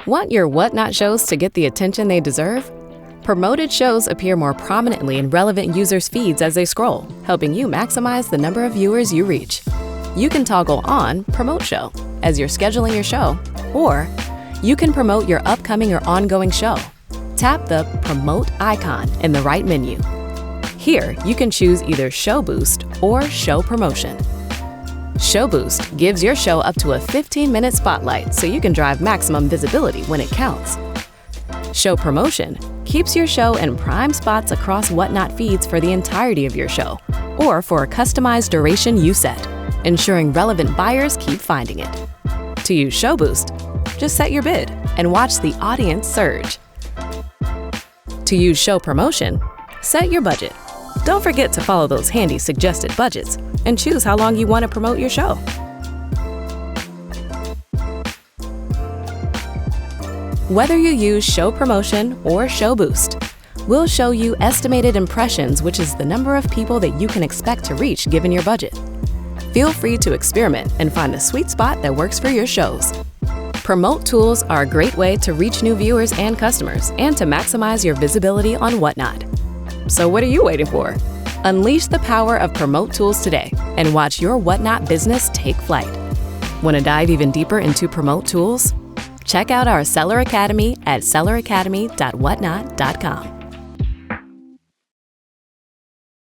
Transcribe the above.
Want your Whatnot shows to get the attention they deserve? Promoted shows appear more prominently in relevant users' feeds as they scroll, helping you maximize the number of viewers you reach. You can toggle on Promote Show as you're scheduling your show, or you can promote your upcoming or ongoing show. Tap the Promote icon in the right menu. Here, you can choose either Show Boost or Show Promotion. Show Boost gives your show up to a 15-minute spotlight so you can drive maximum visibility when it counts. Show Promotion keeps your show in prime spots across Whatnot feeds for the entirety of your show, or for a customized duration you set, ensuring relevant buyers keep finding it. To use Show Boost, just set your bid and watch the audience surge. To use Show Promotion, set your budget. Don't forget to follow those handy suggested budgets and choose how long you want to promote your show. Whether you use Show Promotion or Show Boost, we'll show you estimated impressions, which is the number of people that you can expect to reach given your budget. Feel free to experiment and find the sweet spot that works for your shows. Promote tools are a great way to reach new viewers and customers and to maximize your visibility on Whatnot. So what are you waiting for? Unleash the power of Promote tools today and watch your Whatnot business take flight. Want to dive even deeper into Promote tools? Check out our Seller Academy at selleracademy.whatnot.com.